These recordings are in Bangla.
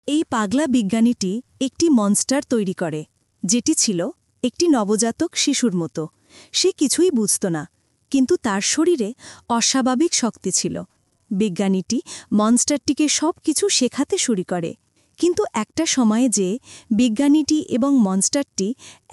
এই পাগলা বিজ্ঞানীটি একটি মনস্টার তৈরি করে, যেটি ছিল একটি নবজাতক শিশুর মতো। সে কিছুই বুঝত না, কিন্তু তার শরীরে অস্বাভাবিক শক্তি ছিল। বিজ্ঞানীটি মনস্টারটিকে সব কিছু শেখাতে শুরু করে, কিন্তু একটা সময়ে যে বিজ্ঞানীটি এবং মনস্টারটি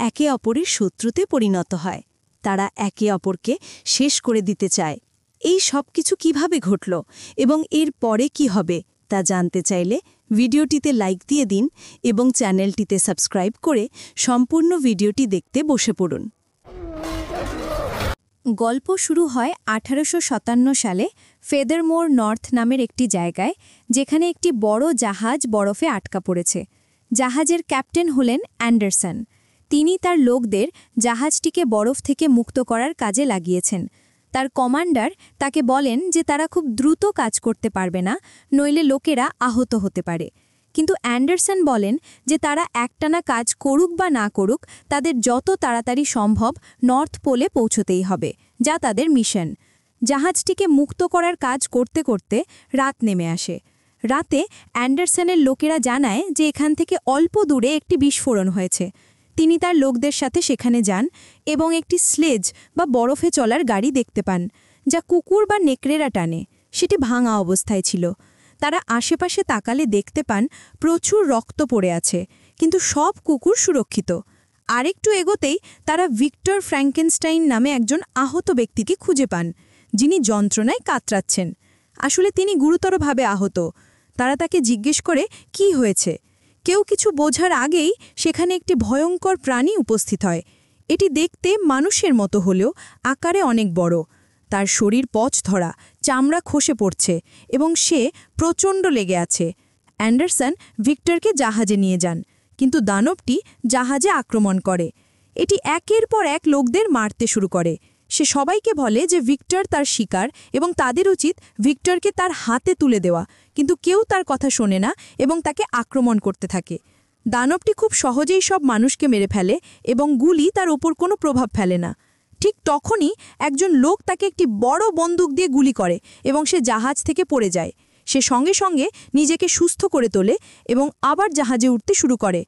একে অপরের শত্রুতে পরিণত হয়। তারা একে অপরকে শেষ করে দিতে চায়। এই সব কিছু কীভাবে ঘটল এবং এর পরে কি হবে তা জানতে চাইলে ভিডিওটিতে লাইক দিয়ে দিন এবং চ্যানেলটিতে সাবস্ক্রাইব করে সম্পূর্ণ ভিডিওটি দেখতে বসে পড়ুন। গল্প শুরু হয় 1857 সালে ফেদারমোর নর্থ নামের একটি জায়গায়, যেখানে একটি বড় জাহাজ বরফে আটকা পড়েছে। জাহাজের ক্যাপ্টেন হলেন অ্যান্ডারসন। তিনি তার লোকদের জাহাজটিকে বরফ থেকে মুক্ত করার কাজে লাগিয়েছেন। তার কমান্ডার তাকে বলেন যে তারা খুব দ্রুত কাজ করতে পারবে না, নইলে লোকেরা আহত হতে পারে। কিন্তু অ্যান্ডারসন বলেন যে তারা একটানা কাজ করুক বা না করুক, তাদের যত তাড়াতাড়ি সম্ভব নর্থ পোলে পৌঁছতেই হবে, যা তাদের মিশন। জাহাজটিকে মুক্ত করার কাজ করতে করতে রাত নেমে আসে। রাতে অ্যান্ডারসনের লোকেরা জানায় যে এখান থেকে অল্প দূরে একটি বিস্ফোরণ হয়েছে। তিনি তার লোকদের সাথে সেখানে যান এবং একটি স্লেজ বা বরফে চলার গাড়ি দেখতে পান, যা কুকুর বা নেকড়েরা টানে। সেটি ভাঙা অবস্থায় ছিল। তারা আশেপাশে তাকালে দেখতে পান প্রচুর রক্ত পড়ে আছে, কিন্তু সব কুকুর সুরক্ষিত। আরেকটু এগোতেই তারা ভিক্টর ফ্র্যাঙ্কেনস্টাইন নামে একজন আহত ব্যক্তিকে খুঁজে পান, যিনি যন্ত্রণায় কাতরাচ্ছেন। আসলে তিনি গুরুতরভাবে আহত। তারা তাকে জিজ্ঞেস করে কি হয়েছে। কেউ কিছু বোঝার আগেই সেখানে একটি ভয়ঙ্কর প্রাণী উপস্থিত হয়। এটি দেখতে মানুষের মতো হলেও আকারে অনেক বড়। তার শরীর পচ ধরা, চামড়া খসে পড়ছে এবং সে প্রচণ্ড লেগে আছে। অ্যান্ডারসন ভিক্টরকে জাহাজে নিয়ে যান, কিন্তু দানবটি জাহাজে আক্রমণ করে। এটি একের পর এক লোকদের মারতে শুরু করে। সে সবাইকে বলে যে ভিক্টর তার শিকার এবং তাদের উচিত ভিক্টরকে তার হাতে তুলে দেওয়া, কিন্তু কেউ তার কথা শোনে না এবং তাকে আক্রমণ করতে থাকে। দানবটি খুব সহজেই সব মানুষকে মেরে ফেলে এবং গুলি তার ওপর কোনো প্রভাব ফেলে না। ঠিক তখনই একজন লোক তাকে একটি বড় বন্দুক দিয়ে গুলি করে এবং সে জাহাজ থেকে পড়ে যায়। সে সঙ্গে সঙ্গে নিজেকে সুস্থ করে তোলে এবং আবার জাহাজে উঠতে শুরু করে,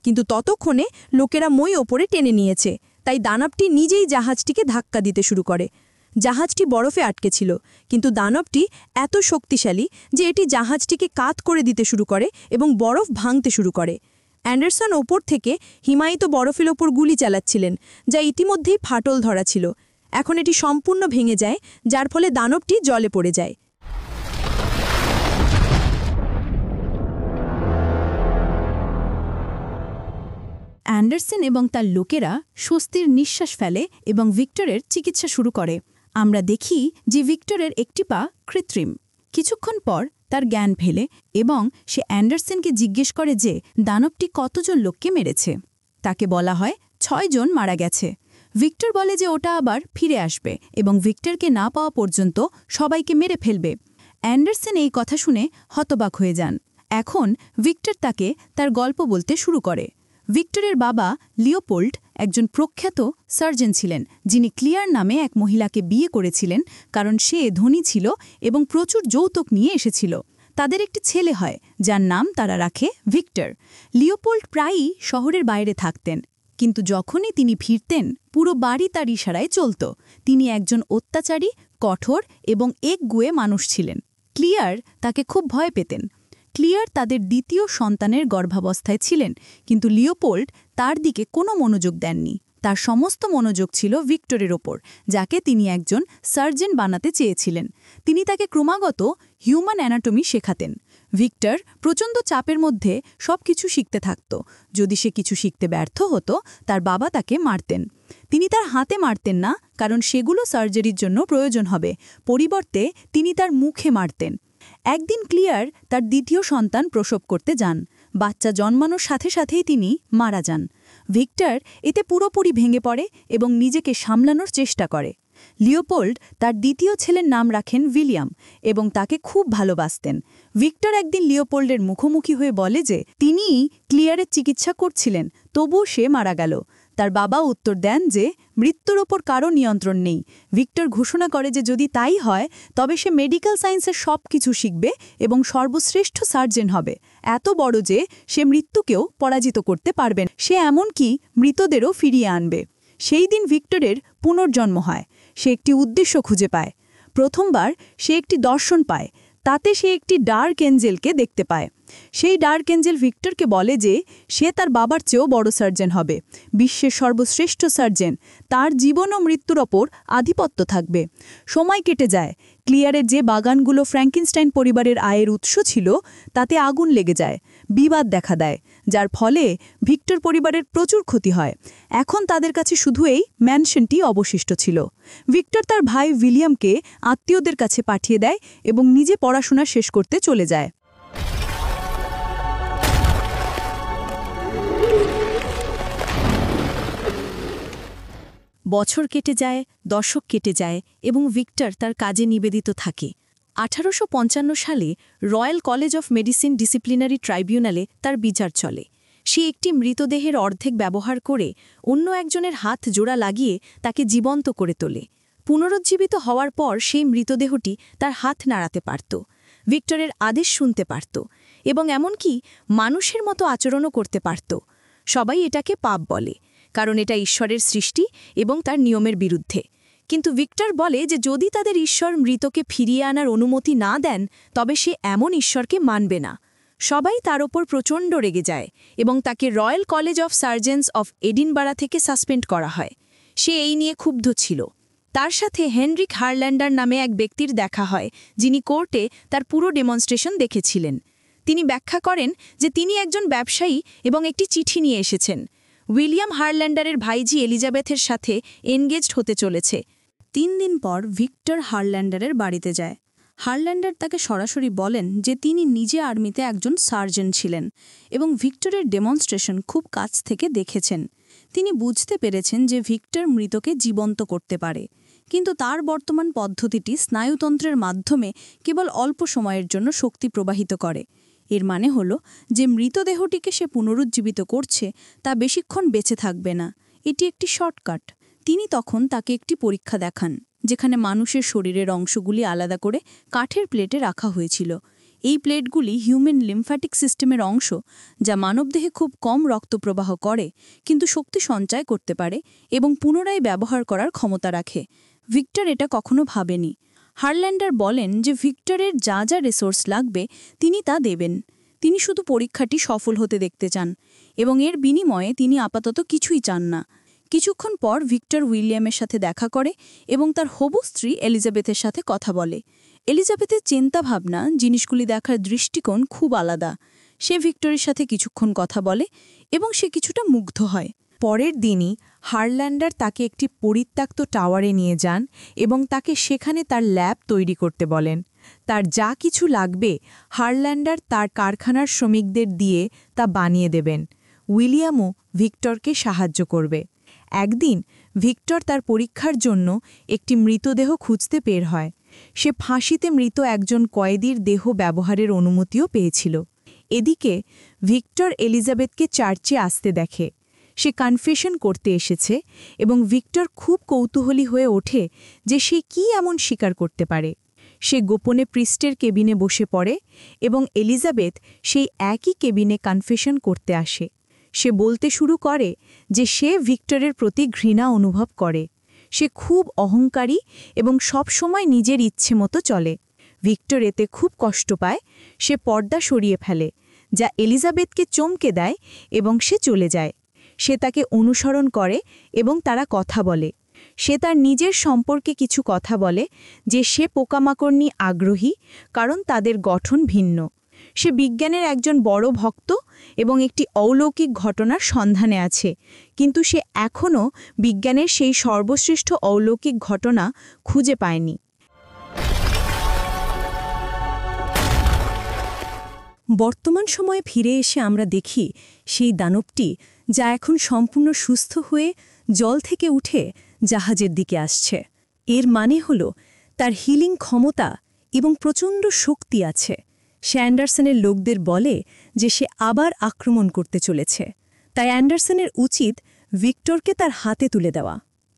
কিন্তু ততক্ষণে লোকেরা মই ওপরে টেনে নিয়েছে। তাই দানবটি নিজেই জাহাজটিকে ধাক্কা দিতে শুরু করে। জাহাজটি বরফে আটকে ছিল, কিন্তু দানবটি এত শক্তিশালী যে এটি জাহাজটিকে কাত করে দিতে শুরু করে এবং বরফ ভাঙতে শুরু করে। অ্যান্ডারসন ওপর থেকে হিমায়িত বরফের ওপর গুলি চালাচ্ছিলেন, যা ইতিমধ্যেই ফাটল ধরা ছিল। এখন এটি সম্পূর্ণ ভেঙে যায়, যার ফলে দানবটি জলে পড়ে যায়। অ্যান্ডারসন এবং তার লোকেরা স্বস্তির নিঃশ্বাস ফেলে এবং ভিক্টরের চিকিৎসা শুরু করে। আমরা দেখি যে ভিক্টরের একটি পা কৃত্রিম। কিছুক্ষণ পর তার জ্ঞান ফেলে এবং সে অ্যান্ডারসনকে জিজ্ঞেস করে যে দানবটি কতজন লোককে মেরেছে। তাকে বলা হয় 6 জন মারা গেছে। ভিক্টর বলে যে ওটা আবার ফিরে আসবে এবং ভিক্টরকে না পাওয়া পর্যন্ত সবাইকে মেরে ফেলবে। অ্যান্ডারসন এই কথা শুনে হতবাক হয়ে যান। এখন ভিক্টর তাকে তার গল্প বলতে শুরু করে। ভিক্টরের বাবা লিওপোল্ড একজন প্রখ্যাত সার্জন ছিলেন, যিনি ক্লিয়ার নামে এক মহিলাকে বিয়ে করেছিলেন, কারণ সে ধনী ছিল এবং প্রচুর যৌতুক নিয়ে এসেছিল। তাদের একটি ছেলে হয়, যার নাম তারা রাখে ভিক্টর। লিওপোল্ড প্রায়ই শহরের বাইরে থাকতেন, কিন্তু যখনই তিনি ফিরতেন পুরো বাড়ি তার ইশারায় চলত। তিনি একজন অত্যাচারী, কঠোর এবং একগুঁয়ে মানুষ ছিলেন। ক্লিয়ার তাকে খুব ভয় পেতেন। ক্লিয়ার তাদের দ্বিতীয় সন্তানের গর্ভাবস্থায় ছিলেন, কিন্তু লিওপোল্ড তার দিকে কোনো মনোযোগ দেননি। তার সমস্ত মনোযোগ ছিল ভিক্টরের ওপর, যাকে তিনি একজন সার্জন বানাতে চেয়েছিলেন। তিনি তাকে ক্রমাগত হিউম্যান অ্যানাটমি শেখাতেন। ভিক্টর প্রচণ্ড চাপের মধ্যে সব কিছু শিখতে থাকত। যদি সে কিছু শিখতে ব্যর্থ হতো, তার বাবা তাকে মারতেন। তিনি তার হাতে মারতেন না, কারণ সেগুলো সার্জারির জন্য প্রয়োজন হবে। পরিবর্তে তিনি তার মুখে মারতেন। একদিন ক্লিয়ার তার দ্বিতীয় সন্তান প্রসব করতে যান। বাচ্চা জন্মানোর সাথে সাথেই তিনি মারা যান। ভিক্টর এতে পুরোপুরি ভেঙে পড়ে এবং নিজেকে সামলানোর চেষ্টা করে। লিওপোল্ড তার দ্বিতীয় ছেলের নাম রাখেন উইলিয়াম এবং তাকে খুব ভালোবাসতেন। ভিক্টর একদিন লিওপোল্ডের মুখোমুখি হয়ে বলে যে তিনিই ক্লিয়ারের চিকিৎসা করছিলেন, তবুও সে মারা গেল। তার বাবা উত্তর দেন যে মৃত্যুর ওপর কারো নিয়ন্ত্রণ নেই। ভিক্টর ঘোষণা করে যে যদি তাই হয় তবে সে মেডিকেল সায়েন্সের সব কিছু শিখবে এবং সর্বশ্রেষ্ঠ সার্জন হবে, এত বড় যে সে মৃত্যুকেও পরাজিত করতে পারবেন। সে এমনকি মৃতদেরও ফিরিয়ে আনবে। সেই দিন ভিক্টরের পুনর্জন্ম হয়। সে একটি উদ্দেশ্য খুঁজে পায়। প্রথমবার সে একটি দর্শন পায়, তাতে সে একটি ডার্ক এঞ্জেলকে দেখতে পায়। সেই ডার্ক এঞ্জেল ভিক্টরকে বলে যে সে তার বাবার চেয়েও বড় সার্জন হবে, বিশ্বের সর্বশ্রেষ্ঠ সার্জন। তার জীবন ও মৃত্যুর ওপর আধিপত্য থাকবে। সময় কেটে যায়। ক্লিয়ারের যে বাগানগুলো ফ্র্যাঙ্কেনস্টাইন পরিবারের আয়ের উৎস ছিল তাতে আগুন লেগে যায়, বিবাদ দেখা দেয়, যার ফলে ভিক্টর পরিবারের প্রচুর ক্ষতি হয়। এখন তাদের কাছে শুধু এই ম্যানশনটি অবশিষ্ট ছিল। ভিক্টর তার ভাই উইলিয়ামকে আত্মীয়দের কাছে পাঠিয়ে দেয় এবং নিজে পড়াশোনা শেষ করতে চলে যায়। বছর কেটে যায়, দশক কেটে যায় এবং ভিক্টর তার কাজে নিবেদিত থাকে। 1855 সালে royal college of medicine disciplinary ট্রাইব্যুনালে তার বিচার চলে। সে একটি মৃতদেহের অর্ধেক ব্যবহার করে অন্য একজনের হাত জোড়া লাগিয়ে তাকে জীবন্ত করে তোলে। পুনরুজ্জীবিত হওয়ার পর সেই মৃতদেহটি তার হাত নাড়াতে পারত, ভিক্টরের আদেশ শুনতে পারত এবং এমনকি মানুষের মতো আচরণও করতে পারত। সবাই এটাকে পাপ বলে, কারণ এটা ঈশ্বরের সৃষ্টি এবং তার নিয়মের বিরুদ্ধে। কিন্তু ভিক্টর বলে যে যদি তাদের ঈশ্বর মৃতকে ফিরিয়ে আনার অনুমতি না দেন তবে সে এমন ঈশ্বরকে মানবে না। সবাই তার ওপর প্রচণ্ড রেগে যায় এবং তাকে royal college of surgeons of Edinburgh থেকে সাসপেন্ড করা হয়। সে এই নিয়ে ক্ষুব্ধ ছিল। তার সাথে হেনরিক হারল্যান্ডার নামে এক ব্যক্তির দেখা হয়, যিনি কোর্টে তার পুরো ডেমনস্ট্রেশন দেখেছিলেন। তিনি ব্যাখ্যা করেন যে তিনি একজন ব্যবসায়ী এবং একটি চিঠি নিয়ে এসেছেন। উইলিয়াম হারল্যান্ডারের ভাইজি এলিজাবেথের সাথে এনগেজড হতে চলেছে। 3 দিন পর ভিক্টর হারল্যান্ডারের বাড়িতে যায়। হারল্যান্ডার তাকে সরাসরি বলেন যে তিনি নিজে আর্মিতে একজন সার্জন ছিলেন এবং ভিক্টরের ডেমনস্ট্রেশন খুব কাছ থেকে দেখেছেন। তিনি বুঝতে পেরেছেন যে ভিক্টর মৃতকে জীবন্ত করতে পারে, কিন্তু তার বর্তমান পদ্ধতিটি স্নায়ুতন্ত্রের মাধ্যমে কেবল অল্প সময়ের জন্য শক্তি প্রবাহিত করে। এর মানে হল যে মৃতদেহটিকে সে পুনরুজ্জীবিত করছে তা বেশিক্ষণ বেঁচে থাকবে না। এটি একটি শর্টকাট। তিনি তখন তাকে একটি পরীক্ষা দেখান, যেখানে মানুষের শরীরের অংশগুলি আলাদা করে কাঠের প্লেটে রাখা হয়েছিল। এই প্লেটগুলি হিউম্যান লিম্ফ্যাটিক সিস্টেমের অংশ, যা মানবদেহে খুব কম রক্তপ্রবাহ করে কিন্তু শক্তি সঞ্চয় করতে পারে এবং পুনরায় ব্যবহার করার ক্ষমতা রাখে। ভিক্টর এটা কখনো ভাবেনি। হারল্যান্ডার বলেন যে ভিক্টরের যা যা রিসোর্স লাগবে তিনি তা দেবেন। তিনি শুধু পরীক্ষাটি সফল হতে দেখতে চান এবং এর বিনিময়ে তিনি আপাতত কিছুই চান না। কিছুক্ষণ পর ভিক্টর উইলিয়ামের সাথে দেখা করে এবং তার হবু স্ত্রী এলিজাবেথের সাথে কথা বলে। এলিজাবেথের চিন্তাভাবনা, জিনিসগুলি দেখার দৃষ্টিকোণ খুব আলাদা। সে ভিক্টরের সাথে কিছুক্ষণ কথা বলে এবং সে কিছুটা মুগ্ধ হয়। পরের দিনই হারল্যান্ডার তাকে একটি পরিত্যক্ত টাওয়ারে নিয়ে যান এবং তাকে সেখানে তার ল্যাব তৈরি করতে বলেন। তার যা কিছু লাগবে হারল্যান্ডার তার কারখানার শ্রমিকদের দিয়ে তা বানিয়ে দেবেন। উইলিয়ামও ভিক্টরকে সাহায্য করবে। একদিন ভিক্টর তার পরীক্ষার জন্য একটি মৃতদেহ খুঁজতে বের হয়। সে ফাঁসিতে মৃত একজন কয়েদির দেহ ব্যবহারের অনুমতিও পেয়েছিল। এদিকে ভিক্টর এলিজাবেথকে চার্চে আসতে দেখে। সে কনফেশন করতে এসেছে এবং ভিক্টর খুব কৌতূহলী হয়ে ওঠে যে সে কি এমন স্বীকার করতে পারে। সে গোপনে প্রিস্টের কেবিনে বসে পড়ে এবং এলিজাবেথ সেই একই কেবিনে কনফেশন করতে আসে। সে বলতে শুরু করে যে সে ভিক্টরের প্রতি ঘৃণা অনুভব করে। সে খুব অহংকারী এবং সবসময় নিজের ইচ্ছে মতো চলে। ভিক্টর এতে খুব কষ্ট পায়। সে পর্দা সরিয়ে ফেলে, যা এলিজাবেথকে চমকে দেয় এবং সে চলে যায়। সে তাকে অনুসরণ করে এবং তারা কথা বলে। সে তার নিজের সম্পর্কে কিছু কথা বলে যে সে পোকামাকড় নিয়ে আগ্রহী, কারণ তাদের গঠন ভিন্ন। সে বিজ্ঞানের একজন বড় ভক্ত এবং একটি অলৌকিক ঘটনার সন্ধানে আছে, কিন্তু সে এখনও বিজ্ঞানের সেই সর্বশ্রেষ্ঠ অলৌকিক ঘটনা খুঁজে পায়নি। বর্তমান সময়ে ফিরে এসে আমরা দেখি সেই দানবটি, যা এখন সম্পূর্ণ সুস্থ হয়ে জল থেকে উঠে জাহাজের দিকে আসছে। এর মানে হল তার হিলিং ক্ষমতা এবং প্রচণ্ড শক্তি আছে। সে অ্যান্ডারসনের লোকদের বলে যে সে আবার আক্রমণ করতে চলেছে। তাই অ্যান্ডারসনের উচিত ভিক্টরকে তার হাতে তুলে দেওয়া,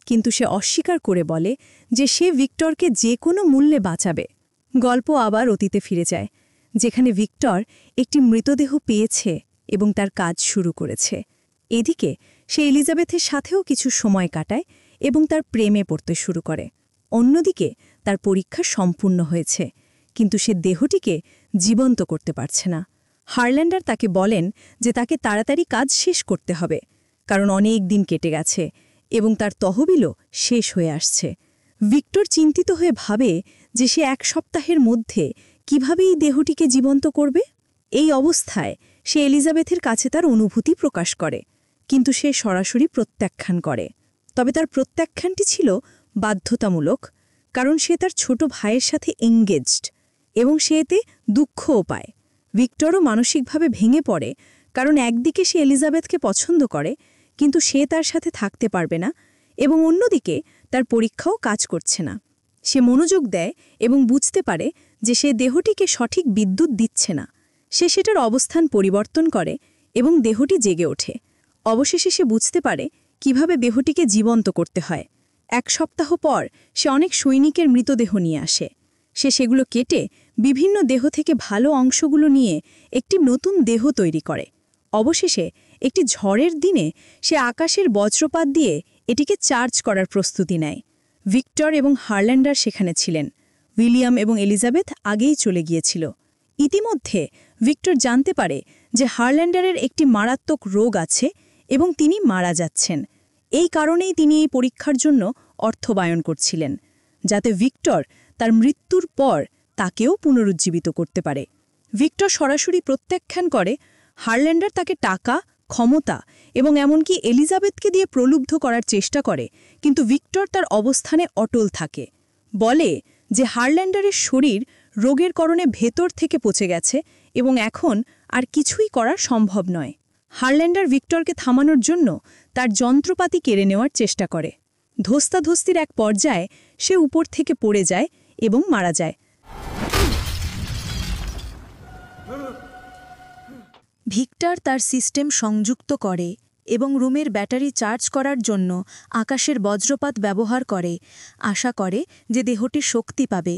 কিন্তু সে অস্বীকার করে বলে যে সে ভিক্টরকে যে কোনো মূল্যে বাঁচাবে। গল্প আবার অতীতে ফিরে যায়, যেখানে ভিক্টর একটি মৃতদেহ পেয়েছে এবং তার কাজ শুরু করেছে। এদিকে সে এলিজাবেথের সাথেও কিছু সময় কাটায় এবং তার প্রেমে পড়তে শুরু করে। অন্যদিকে তার পরীক্ষা সম্পূর্ণ হয়েছে, কিন্তু সে দেহটিকে জীবন্ত করতে পারছে না। হারল্যান্ডার তাকে বলেন যে তাকে তাড়াতাড়ি কাজ শেষ করতে হবে, কারণ অনেক দিন কেটে গেছে এবং তার তহবিলও শেষ হয়ে আসছে। ভিক্টর চিন্তিত হয়ে ভাবে যে সে 1 সপ্তাহের মধ্যে কিভাবে এই দেহটিকে জীবন্ত করবে। এই অবস্থায় সে এলিজাবেথের কাছে তার অনুভূতি প্রকাশ করে, কিন্তু সে সরাসরি প্রত্যাখ্যান করে। তবে তার প্রত্যাখ্যানটি ছিল বাধ্যতামূলক, কারণ সে তার ছোট ভাইয়ের সাথে এঙ্গেজড এবং সে এতে দুঃখও পায়। ভিক্টরও মানসিকভাবে ভেঙে পড়ে, কারণ একদিকে সে এলিজাবেথকে পছন্দ করে, কিন্তু সে তার সাথে থাকতে পারবে না, এবং অন্যদিকে তার পরীক্ষাও কাজ করছে না। সে মনোযোগ দেয় এবং বুঝতে পারে যে সে দেহটিকে সঠিক বিদ্যুৎ দিচ্ছে না। সে সেটার অবস্থান পরিবর্তন করে এবং দেহটি জেগে ওঠে। অবশেষে সে বুঝতে পারে কিভাবে দেহটিকে জীবন্ত করতে হয়। 1 সপ্তাহ পর সে অনেক সৈনিকের মৃতদেহ নিয়ে আসে। সে সেগুলো কেটে বিভিন্ন দেহ থেকে ভালো অংশগুলো নিয়ে একটি নতুন দেহ তৈরি করে। অবশেষে একটি ঝড়ের দিনে সে আকাশের বজ্রপাত দিয়ে এটিকে চার্জ করার প্রস্তুতি নেয়। ভিক্টর এবং হারল্যান্ডার সেখানে ছিলেন। উইলিয়াম এবং এলিজাবেথ আগেই চলে গিয়েছিল। ইতিমধ্যে ভিক্টর জানতে পারে যে হারল্যান্ডারের একটি মারাত্মক রোগ আছে এবং তিনি মারা যাচ্ছেন। এই কারণেই তিনি এই পরীক্ষার জন্য অর্থ ব্যয় করছিলেন, যাতে ভিক্টর তার মৃত্যুর পর তাকেও পুনরুজ্জীবিত করতে পারে। ভিক্টর সরাসরি প্রত্যাখ্যান করে। হারল্যান্ডার তাকে টাকা, ক্ষমতা এবং এমনকি এলিজাবেথকে দিয়ে প্রলুব্ধ করার চেষ্টা করে, কিন্তু ভিক্টর তার অবস্থানে অটল থাকে। বলে যে হারল্যান্ডারের শরীর রোগের কারণে ভেতর থেকে পচে গেছে এবং এখন আর কিছুই করা সম্ভব নয়। হারল্যান্ডার ভিক্টরকে থামানোর জন্য তার যন্ত্রপাতি কেড়ে নেওয়ার চেষ্টা করে। ধস্তাধস্তির এক পর্যায়ে সে উপর থেকে পড়ে যায় এবং মারা যায়। ভিক্টর তার সিস্টেম সংযুক্ত করে এবং রুমের ব্যাটারি চার্জ করার জন্য আকাশের বজ্রপাত ব্যবহার করে, আশা করে যে দেহটি শক্তি পাবে।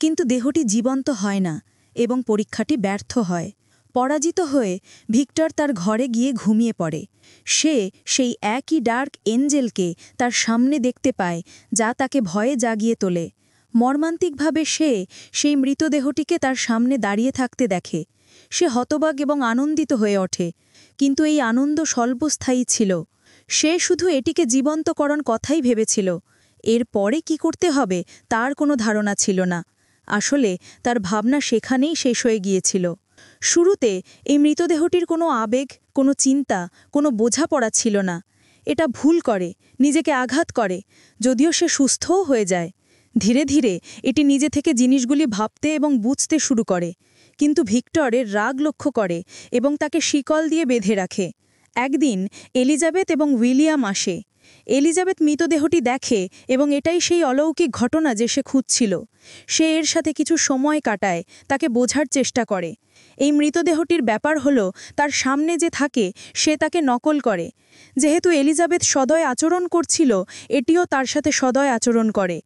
কিন্তু দেহটি জীবন্ত হয় না এবং পরীক্ষাটি ব্যর্থ হয়। পরাজিত হয়ে ভিক্টর তার ঘরে গিয়ে ঘুমিয়ে পড়ে। সে সেই একই ডার্ক এঞ্জেলকে তার সামনে দেখতে পায়, যা তাকে ভয়ে জাগিয়ে তোলে। মর্মান্তিকভাবে সে সেই মৃতদেহটিকে তার সামনে দাঁড়িয়ে থাকতে দেখে। সে হতবাক এবং আনন্দিত হয়ে ওঠে, কিন্তু এই আনন্দ স্বল্পস্থায়ী ছিল। সে শুধু এটিকে জীবন্তকরণ কথাই ভেবেছিল। এর পরে কি করতে হবে তার কোনো ধারণা ছিল না। আসলে তার ভাবনা সেখানেই শেষ হয়ে গিয়েছিল। শুরুতে এই মৃতদেহটির কোনো আবেগ, কোনো চিন্তা, কোনো বোঝাপড়া ছিল না। এটা ভুল করে, নিজেকে আঘাত করে, যদিও সে সুস্থও হয়ে যায়। ধীরে ধীরে এটি নিজে থেকে জিনিসগুলি ভাবতে এবং বুঝতে শুরু করে, কিন্তু ভিক্টরের রাগ লক্ষ্য করে এবং তাকে শিকল দিয়ে বেঁধে রাখে। একদিন এলিজাবেথ এবং উইলিয়াম আসে। এলিজাবেথ মৃতদেহটি দেখে এবং এটাই সেই অলৌকিক ঘটনা যে সে খুঁজছিল। সে এর সাথে কিছু সময় কাটায়, তাকে বোঝার চেষ্টা করে। এই মৃতদেহটির ব্যাপার হলো তার সামনে যে থাকে সে তাকে নকল করে। যেহেতু এলিজাবেথ সদয় আচরণ করছিল, এটিও তার সাথে সদয় আচরণ করে।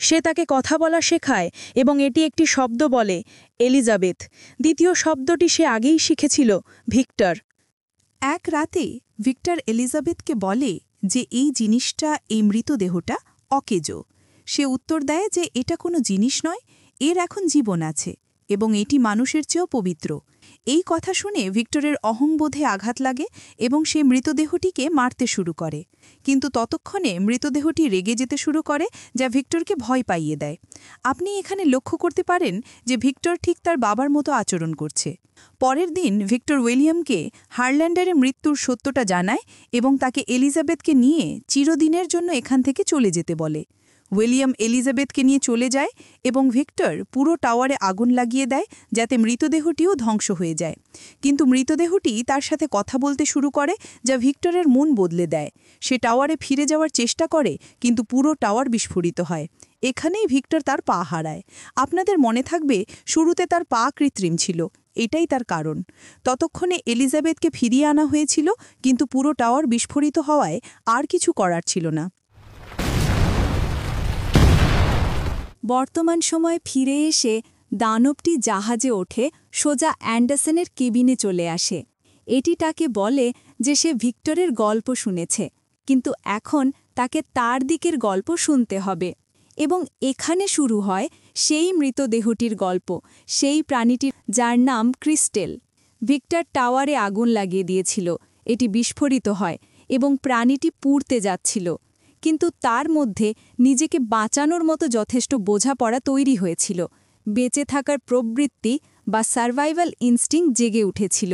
সে তাকে কথা বলা শেখায় এবং এটি একটি শব্দ বলে, এলিজাবেথ। দ্বিতীয় শব্দটি সে আগেই শিখেছিল, ভিক্টর। এক রাতে ভিক্টর এলিজাবেথকে বলে যে এই জিনিসটা, এই মৃতদেহটা অকেজো। সে উত্তর দেয় যে এটা কোনো জিনিস নয়, এর এখন জীবন আছে এবং এটি মানুষের চেয়েও পবিত্র। এই কথা শুনে ভিক্টরের অহংবোধে আঘাত লাগে এবং সে মৃতদেহটিকে মারতে শুরু করে। কিন্তু ততক্ষণে মৃতদেহটি রেগে যেতে শুরু করে, যা ভিক্টরকে ভয় পাইয়ে দেয়। আপনি এখানে লক্ষ্য করতে পারেন যে ভিক্টর ঠিক তার বাবার মতো আচরণ করছে। পরের দিন ভিক্টর উইলিয়ামকে হারল্যান্ডারের মৃত্যুর সত্যটা জানায় এবং তাকে এলিজাবেথকে নিয়ে চিরদিনের জন্য এখান থেকে চলে যেতে বলে। উইলিয়াম এলিজাবেথকে নিয়ে চলে যায় এবং ভিক্টর পুরো টাওয়ারে আগুন লাগিয়ে দেয়, যাতে মৃতদেহটিও ধ্বংস হয়ে যায়। কিন্তু মৃতদেহটি তার সাথে কথা বলতে শুরু করে, যা ভিক্টরের মন বদলে দেয়। সে টাওয়ারে ফিরে যাওয়ার চেষ্টা করে, কিন্তু পুরো টাওয়ার বিস্ফোরিত হয়। এখানেই ভিক্টর তার পা হারায়। আপনাদের মনে থাকবে, শুরুতে তার পা কৃত্রিম ছিল, এটাই তার কারণ। ততক্ষণে এলিজাবেথকে ফিরিয়ে আনা হয়েছিল, কিন্তু পুরো টাওয়ার বিস্ফোরিত হওয়ায় আর কিছু করার ছিল না। বর্তমান সময়ে ফিরে এসে দানবটি জাহাজে ওঠে সোজা অ্যান্ডারসনের কেবিনে চলে আসে। এটি তাকে বলে যে সে ভিক্টরের গল্প শুনেছে, কিন্তু এখন তাকে তার দিকের গল্প শুনতে হবে। এবং এখানে শুরু হয় সেই মৃতদেহটির গল্প, সেই প্রাণীটির যার নাম ক্রিস্টেল। ভিক্টর টাওয়ারে আগুন লাগিয়ে দিয়েছিল, এটি বিস্ফোরিত হয় এবং প্রাণীটি পুড়তে যাচ্ছিল। কিন্তু তার মধ্যে নিজেকে বাঁচানোর মতো যথেষ্ট বোঝাপড়া তৈরি হয়েছিল। বেঁচে থাকার প্রবৃত্তি বা সার্ভাইভাল ইনস্টিংক্ট জেগে উঠেছিল।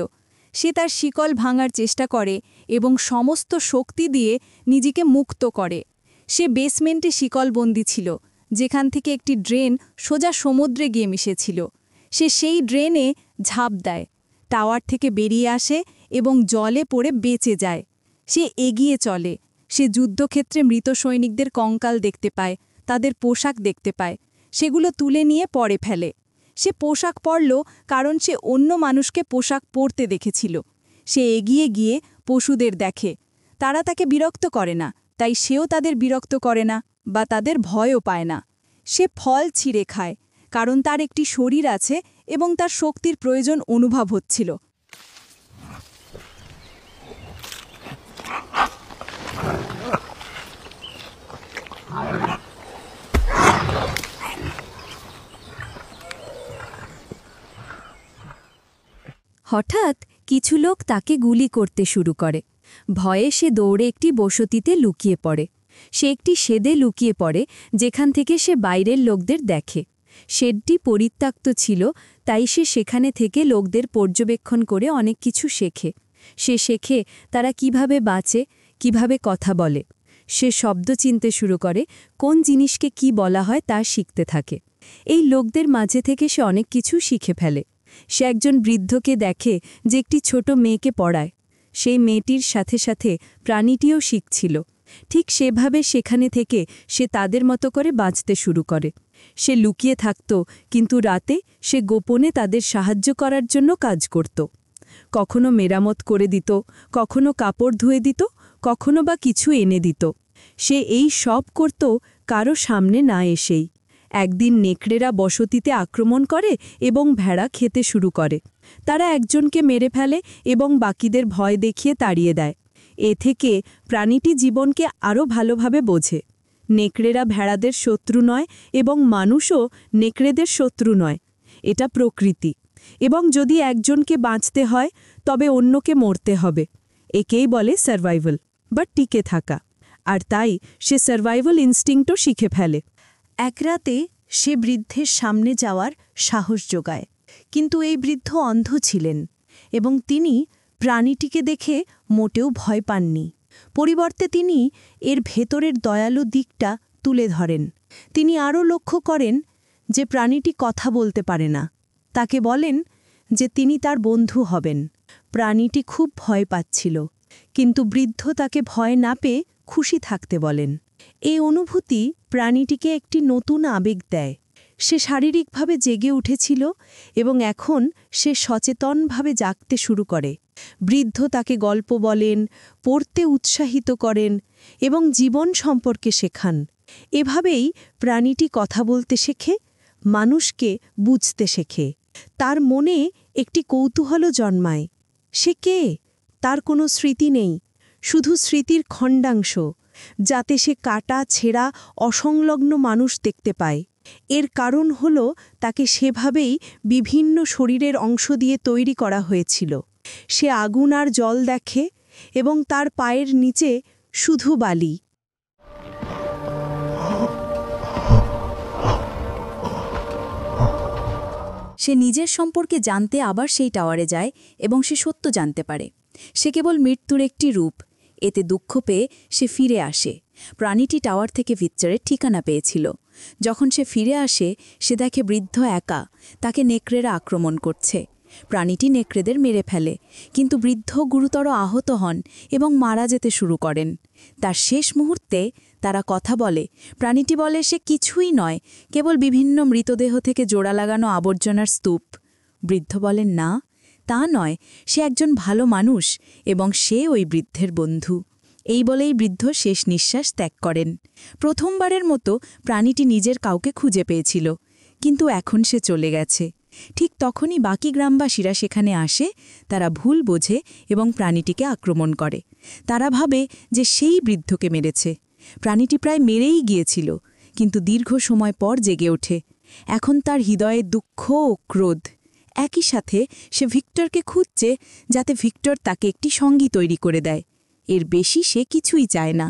সে তার শিকল ভাঙার চেষ্টা করে এবং সমস্ত শক্তি দিয়ে নিজেকে মুক্ত করে। সে বেসমেন্টে শিকলবন্দি ছিল, যেখান থেকে একটি ড্রেন সোজা সমুদ্রে গিয়ে মিশেছিল। সে সেই ড্রেনে ঝাঁপ দেয়, টাওয়ার থেকে বেরিয়ে আসে এবং জলে পড়ে বেঁচে যায়। সে এগিয়ে চলে। সে যুদ্ধক্ষেত্রে মৃত সৈনিকদের কঙ্কাল দেখতে পায়, তাদের পোশাক দেখতে পায়, সেগুলো তুলে নিয়ে পরে ফেলে। সে পোশাক পরল কারণ সে অন্য মানুষকে পোশাক পরতে দেখেছিল। সে এগিয়ে গিয়ে পশুদের দেখে, তারা তাকে বিরক্ত করে না, তাই সেও তাদের বিরক্ত করে না বা তাদের ভয়ও পায় না। সে ফল ছিঁড়ে খায়, কারণ তার একটি শরীর আছে এবং তার শক্তির প্রয়োজন অনুভব হচ্ছিল। হঠাৎ কিছু লোক তাকে গুলি করতে শুরু করে। ভয়ে সে দৌড়ে একটি বসতিতে লুকিয়ে পড়ে। সে একটি শেডে লুকিয়ে পড়ে, যেখান থেকে সে বাইরের লোকদের দেখে। শেডটি পরিত্যক্ত ছিল, তাই সে সেখানে থেকে লোকদের পর্যবেক্ষণ করে অনেক কিছু শেখে। সে শেখে তারা কিভাবে বাঁচে, কিভাবে কথা বলে। সে শব্দ চিনতে শুরু করে, কোন জিনিসকে কি বলা হয় তা শিখতে থাকে। এই লোকদের মাঝে থেকে সে অনেক কিছু শিখে ফেলে। সে একজন বৃদ্ধকে দেখে যে একটি ছোট মেয়েকে পড়ায়। সেই মেয়েটির সাথে সাথে প্রাণীটিও শিখছিল। ঠিক সেভাবে সেখানে থেকে সে তাদের মতো করে বাঁচতে শুরু করে। সে লুকিয়ে থাকত, কিন্তু রাতে সে গোপনে তাদের সাহায্য করার জন্য কাজ করত। কখনো মেরামত করে দিত, কখনো কাপড় ধুয়ে দিত, কখনো বা কিছু এনে দিত। সে এই সব করত কারো সামনে না এসেই। একদিন নেকড়েরা বসতিতে আক্রমণ করে এবং ভেড়া খেতে শুরু করে। তারা একজনকে মেরে ফেলে এবং বাকিদের ভয় দেখিয়ে তাড়িয়ে দেয়। এ থেকে প্রাণীটি জীবনকে আরও ভালোভাবে বোঝে। নেকড়েরা ভেড়াদের শত্রু নয় এবং মানুষও নেকড়েদের শত্রু নয়। এটা প্রকৃতি, এবং যদি একজনকে বাঁচতে হয় তবে অন্যকে মরতে হবে। একেই বলে সার্ভাইভাল বা টিকে থাকা। আর তাই সে সার্ভাইভাল ইনস্টিংক্টও শিখে ফেলে। এক রাতে সে বৃদ্ধের সামনে যাওয়ার সাহস জোগায়, কিন্তু এই বৃদ্ধ অন্ধ ছিলেন এবং তিনি প্রাণীটিকে দেখে মোটেও ভয় পাননি। পরিবর্তে তিনি এর ভেতরের দয়ালু দিকটা তুলে ধরেন। তিনি আরও লক্ষ্য করেন যে প্রাণীটি কথা বলতে পারে না। তাকে বলেন যে তিনি তার বন্ধু হবেন। প্রাণীটি খুব ভয় পাচ্ছিল, কিন্তু বৃদ্ধ তাকে ভয় না পেয়ে খুশি থাকতে বলেন। এই অনুভূতি প্রাণীটিকে একটি নতুন আবেগ দেয়। সে শারীরিকভাবে জেগে উঠেছিল এবং এখন সে সচেতনভাবে জাগতে শুরু করে। বৃদ্ধ তাকে গল্প বলেন, পড়তে উৎসাহিত করেন এবং জীবন সম্পর্কে শেখান। এভাবেই প্রাণীটি কথা বলতে শেখে, মানুষকে বুঝতে শেখে। তার মনে একটি কৌতূহলও জন্মায়। সে কে? তার কোনো স্মৃতি নেই, শুধু স্মৃতির খণ্ডাংশ, যাতে সে কাটা ছেঁড়া অসংলগ্ন মানুষ দেখতে পায়। এর কারণ হল তাকে সেভাবেই বিভিন্ন শরীরের অংশ দিয়ে তৈরি করা হয়েছিল। সে আগুন আর জল দেখে এবং তার পায়ের নিচে শুধু বালি। সে নিজের সম্পর্কে জানতে আবার সেই টাওয়ারে যায় এবং সে সত্য জানতে পারে। সে কেবল মৃত্যুর একটি রূপ। এতে দুঃখ পেয়ে সে ফিরে আসে। প্রাণীটি টাওয়ার থেকে ভিক্টরের ঠিকানা পেয়েছিল। যখন সে ফিরে আসে, সে দেখে বৃদ্ধ একা। তাকে নেকড়েরা আক্রমণ করছে। প্রাণীটি নেকড়েদের মেরে ফেলে, কিন্তু বৃদ্ধ গুরুতর আহত হন এবং মারা যেতে শুরু করেন। তার শেষ মুহূর্তে তারা কথা বলে। প্রাণীটি বলে সে কিছুই নয়, কেবল বিভিন্ন মৃতদেহ থেকে জোড়া লাগানো আবর্জনার স্তূপ। বৃদ্ধ বলেন, না, তা নয়, সে একজন ভালো মানুষ এবং সে ওই বৃদ্ধের বন্ধু। এই বলেই বৃদ্ধ শেষ নিঃশ্বাস ত্যাগ করেন। প্রথমবারের মতো প্রাণীটি নিজের কাউকে খুঁজে পেয়েছিল, কিন্তু এখন সে চলে গেছে। ঠিক তখনই বাকি গ্রামবাসীরা সেখানে আসে, তারা ভুল বোঝে এবং প্রাণীটিকে আক্রমণ করে। তারা ভাবে যে সেই বৃদ্ধকে মেরেছে। প্রাণীটি প্রায় মেরেই গিয়েছিল, কিন্তু দীর্ঘ সময় পর জেগে ওঠে। এখন তার হৃদয়ে দুঃখ ও ক্রোধ। একই সাথে সে ভিক্টরকে খুঁজছে, যাতে ভিক্টর তাকে একটি সঙ্গী তৈরি করে দেয়। এর বেশি সে কিছুই চায় না।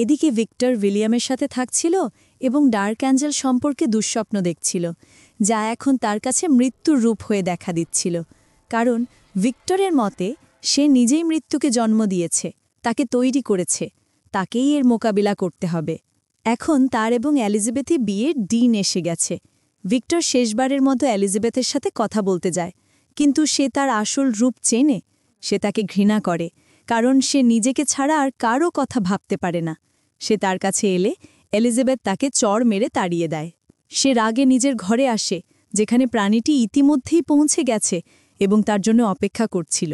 এদিকে ভিক্টর উইলিয়ামের সাথে থাকছিল এবং ডার্ক অ্যাঞ্জেল সম্পর্কে দুঃস্বপ্ন দেখছিল, যা এখন তার কাছে মৃত্যুর রূপ হয়ে দেখা দিচ্ছিল। কারণ ভিক্টরের মতে সে নিজেই মৃত্যুকে জন্ম দিয়েছে, তাকে তৈরি করেছে, তাকেই এর মোকাবিলা করতে হবে। এখন তার এবং এলিজাবেথে বিয়ের দিন এসে গেছে। ভিক্টর শেষবারের মতো এলিজাবেথের সাথে কথা বলতে যায়, কিন্তু সে তার আসল রূপ চেনে। সে তাকে ঘৃণা করে, কারণ সে নিজেকে ছাড়া আর কারও কথা ভাবতে পারে না। সে তার কাছে এলে এলিজাবেথ তাকে চড় মেরে তাড়িয়ে দেয়। সে রাগে নিজের ঘরে আসে, যেখানে প্রাণীটি ইতিমধ্যেই পৌঁছে গেছে এবং তার জন্য অপেক্ষা করছিল।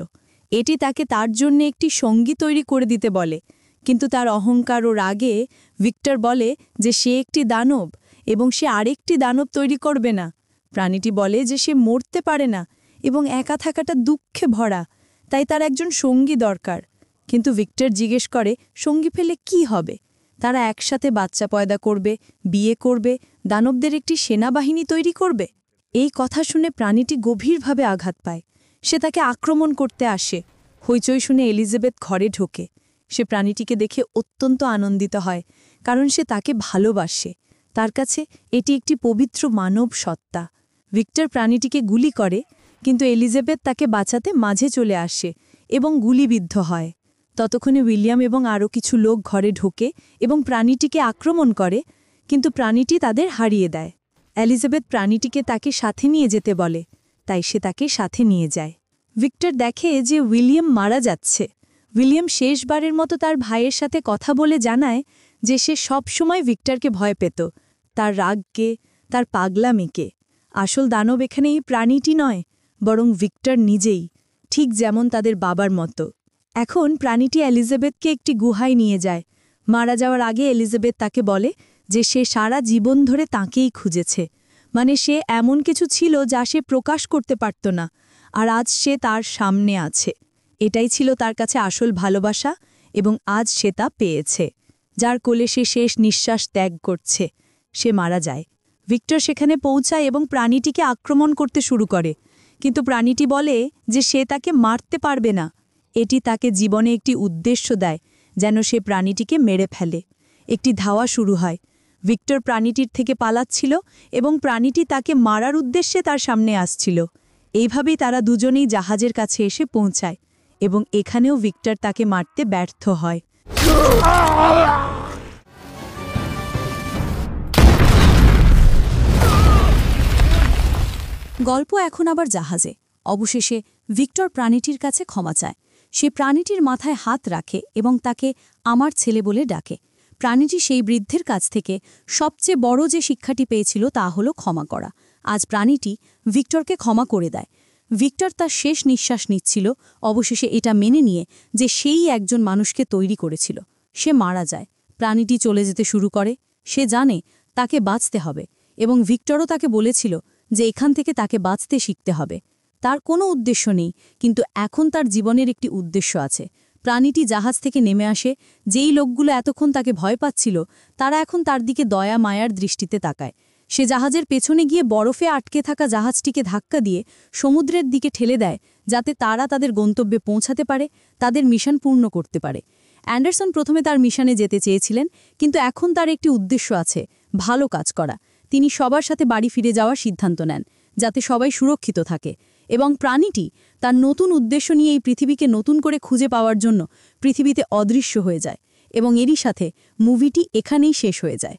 এটি তাকে তার জন্য একটি সঙ্গী তৈরি করে দিতে বলে, কিন্তু তার অহংকার ও রাগে ভিক্টর বলে যে সে একটি দানব এবং সে আরেকটি দানব তৈরি করবে না। প্রাণীটি বলে যে সে মরতে পারে না এবং একা থাকাটা দুঃখে ভরা, তাই তার একজন সঙ্গী দরকার। কিন্তু ভিক্টর জিজ্ঞেস করে সঙ্গী পেলে কি হবে? তারা একসাথে বাচ্চা পয়দা করবে, বিয়ে করবে, দানবদের একটি সেনাবাহিনী তৈরি করবে। এই কথা শুনে প্রাণীটি গভীরভাবে আঘাত পায়। সে তাকে আক্রমণ করতে আসে। হইচই শুনে এলিজাবেথ ঘরে ঢোকে। সে প্রাণীটিকে দেখে অত্যন্ত আনন্দিত হয়, কারণ সে তাকে ভালোবাসে। তার কাছে এটি একটি পবিত্র মানব সত্তা। ভিক্টর প্রাণীটিকে গুলি করে, কিন্তু এলিজাবেথ তাকে বাঁচাতে মাঝে চলে আসে এবং গুলিবিদ্ধ হয়। ততক্ষণে উইলিয়াম এবং আরও কিছু লোক ঘরে ঢোকে এবং প্রাণীটিকে আক্রমণ করে, কিন্তু প্রাণীটি তাদের হারিয়ে দেয়। এলিজাবেথ প্রাণীটিকে তাকে সাথে নিয়ে যেতে বলে, তাই সে তাকে সাথে নিয়ে যায়। ভিক্টর দেখে যে উইলিয়াম মারা যাচ্ছে। উইলিয়াম শেষবারের মতো তার ভাইয়ের সাথে কথা বলে জানায় যে সে সবসময় ভিক্টরকে ভয় পেত, তার রাগকে, তার পাগলামিকে। আসল দানব এখানে এই প্রাণীটি নয়, বরং ভিক্টর নিজেই, ঠিক যেমন তাদের বাবার মতো। এখন প্রাণীটি এলিজাবেথকে একটি গুহায় নিয়ে যায়। মারা যাওয়ার আগে এলিজাবেথ তাকে বলে যে সে সারা জীবন ধরে তাঁকেই খুঁজেছে, মানে সে এমন কিছু ছিল যা সে প্রকাশ করতে পারত না, আর আজ সে তার সামনে আছে। এটাই ছিল তার কাছে আসল ভালোবাসা, এবং আজ সে তা পেয়েছে। যার কোলে সে শেষ নিঃশ্বাস ত্যাগ করছে, সে মারা যায়। ভিক্টর সেখানে পৌঁছায় এবং প্রাণীটিকে আক্রমণ করতে শুরু করে, কিন্তু প্রাণীটি বলে যে সে তাকে মারতে পারবে না। এটি তাকে জীবনে একটি উদ্দেশ্য দেয়, যেন সে প্রাণীটিকে মেরে ফেলে। একটি ধাওয়া শুরু হয়। ভিক্টর প্রাণীটির থেকে পালাচ্ছিল এবং প্রাণীটি তাকে মারার উদ্দেশ্যে তার সামনে আসছিল। এইভাবেই তারা দুজনেই জাহাজের কাছে এসে পৌঁছায়, এবং এখানেও ভিক্টর তাকে মারতে ব্যর্থ হয়। গল্প এখন আবার জাহাজে। অবশেষে ভিক্টর প্রাণীটির কাছে ক্ষমা চায়। সে প্রাণীটির মাথায় হাত রাখে এবং তাকে আমার ছেলে বলে ডাকে। প্রাণীটি সেই বৃদ্ধের কাছ থেকে সবচেয়ে বড় যে শিক্ষাটি পেয়েছিল তা হলো ক্ষমা করা। আজ প্রাণীটি ভিক্টরকে ক্ষমা করে দেয়। ভিক্টর তার শেষ নিঃশ্বাস নিচ্ছিল, অবশেষে এটা মেনে নিয়ে যে সেই একজন মানুষকে তৈরি করেছিল। সে মারা যায়। প্রাণীটি চলে যেতে শুরু করে। সে জানে তাকে বাঁচতে হবে, এবং ভিক্টরও তাকে বলেছিল যে এখান থেকে তাকে বাঁচতে শিখতে হবে। তার কোনো উদ্দেশ্য নেই, কিন্তু এখন তার জীবনের একটি উদ্দেশ্য আছে। প্রাণীটি জাহাজ থেকে নেমে আসে। যেই লোকগুলো এতক্ষণ তাকে ভয় পাচ্ছিল, তারা এখন তার দিকে দয়া মায়ার দৃষ্টিতে তাকায়। সে জাহাজের পেছনে গিয়ে বরফে আটকে থাকা জাহাজটিকে ধাক্কা দিয়ে সমুদ্রের দিকে ঠেলে দেয়, যাতে তারা তাদের গন্তব্যে পৌঁছাতে পারে, তাদের মিশন পূর্ণ করতে পারে। অ্যান্ডারসন প্রথমে তার মিশনে যেতে চেয়েছিলেন, কিন্তু এখন তার একটি উদ্দেশ্য আছে, ভালো কাজ করা। তিনি সবার সাথে বাড়ি ফিরে যাওয়ার সিদ্ধান্ত নেন, যাতে সবাই সুরক্ষিত থাকে। এবং প্রাণীটি তার নতুন উদ্দেশ্য নিয়ে এই পৃথিবীকে নতুন করে খুঁজে পাওয়ার জন্য পৃথিবীতে অদৃশ্য হয়ে যায়, এবং এরই সাথে মুভিটি এখানেই শেষ হয়ে যায়।